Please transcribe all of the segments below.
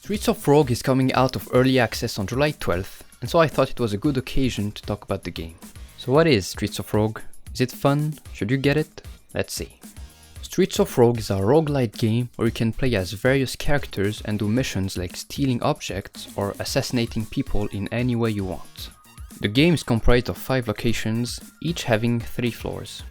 Streets of Rogue is coming out of early access on July 12th, and so I thought it was a good occasion to talk about the game. So what is Streets of Rogue? Is it fun? Should you get it? Let's see. Streets of Rogue is a roguelite game where you can play as various characters and do missions like stealing objects or assassinating people in any way you want. The game is comprised of 5 locations, each having 3 floors.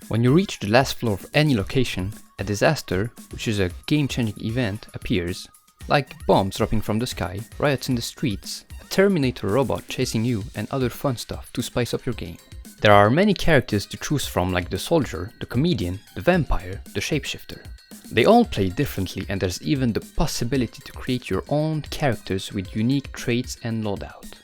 When you reach the last floor of any location, a disaster, which is a game-changing event, appears, like bombs dropping from the sky, riots in the streets, a Terminator robot chasing you, and other fun stuff to spice up your game. There are many characters to choose from, like the soldier, the comedian, the vampire, the shapeshifter. They all play differently, and there's even the possibility to create your own characters with unique traits and loadout.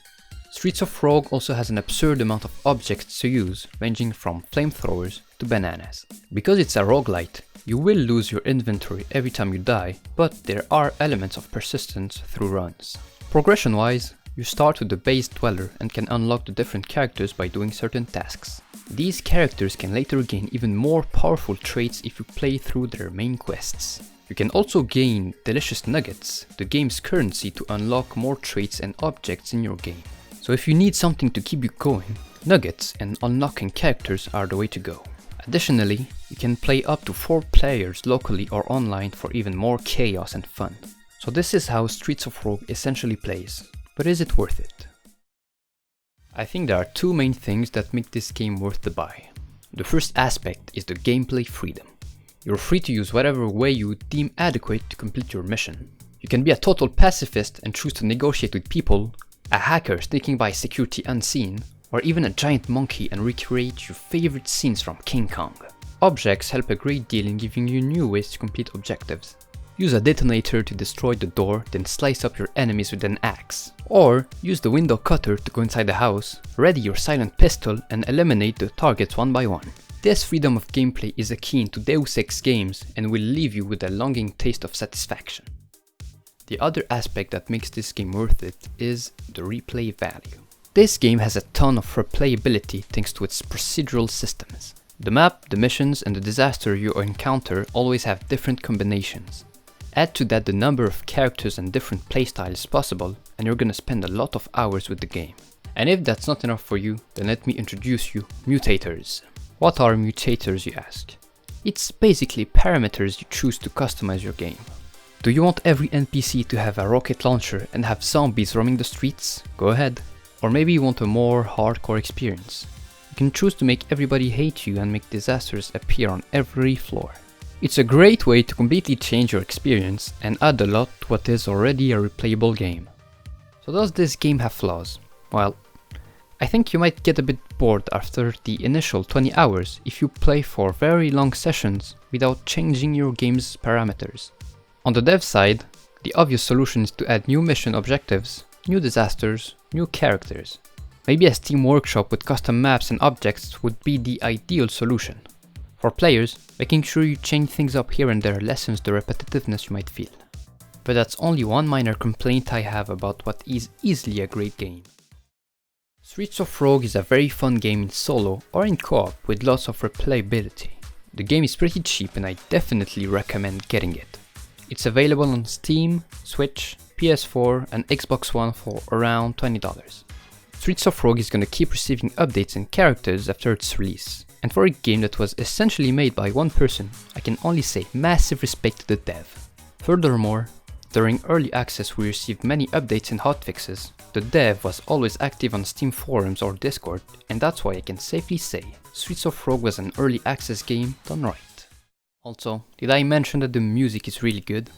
Streets of Rogue also has an absurd amount of objects to use, ranging from flamethrowers to bananas. Because it's a roguelite, you will lose your inventory every time you die, but there are elements of persistence through runs. Progression-wise, you start with the base dweller and can unlock the different characters by doing certain tasks. These characters can later gain even more powerful traits if you play through their main quests. You can also gain delicious nuggets, the game's currency, to unlock more traits and objects in your game. So if you need something to keep you going, nuggets and unlocking characters are the way to go. Additionally, you can play up to 4 players locally or online for even more chaos and fun. So this is how Streets of Rogue essentially plays, but is it worth it? I think there are 2 main things that make this game worth the buy. The first aspect is the gameplay freedom. You're free to use whatever way you deem adequate to complete your mission. You can be a total pacifist and choose to negotiate with people, a hacker sneaking by security unseen, or even a giant monkey and recreate your favorite scenes from King Kong. Objects help a great deal in giving you new ways to complete objectives. Use a detonator to destroy the door, then slice up your enemies with an axe. Or use the window cutter to go inside the house, ready your silent pistol and eliminate the targets one by one. This freedom of gameplay is akin to Deus Ex games and will leave you with a longing taste of satisfaction. The other aspect that makes this game worth it is the replay value. This game has a ton of replayability thanks to its procedural systems. The map, the missions, and the disaster you encounter always have different combinations. Add to that the number of characters and different playstyles possible, and you're gonna spend a lot of hours with the game. And if that's not enough for you, then let me introduce you mutators. What are mutators, you ask? It's basically parameters you choose to customize your game. Do you want every NPC to have a rocket launcher and have zombies roaming the streets? Go ahead. Or maybe you want a more hardcore experience. You can choose to make everybody hate you and make disasters appear on every floor. It's a great way to completely change your experience and add a lot to what is already a replayable game. So does this game have flaws? Well, I think you might get a bit bored after the initial 20 hours if you play for very long sessions without changing your game's parameters. On the dev side, the obvious solution is to add new mission objectives, new disasters, new characters. Maybe a Steam workshop with custom maps and objects would be the ideal solution. For players, making sure you change things up here and there lessens the repetitiveness you might feel. But that's only one minor complaint I have about what is easily a great game. Streets of Rogue is a very fun game in solo or in co-op with lots of replayability. The game is pretty cheap and I definitely recommend getting it. It's available on Steam, Switch, PS4 and Xbox One for around $20. Streets of Rogue is gonna keep receiving updates and characters after its release. And for a game that was essentially made by one person, I can only say massive respect to the dev. Furthermore, during early access we received many updates and hotfixes. The dev was always active on Steam forums or Discord, and that's why I can safely say Streets of Rogue was an early access game done right. Also, did I mention that the music is really good?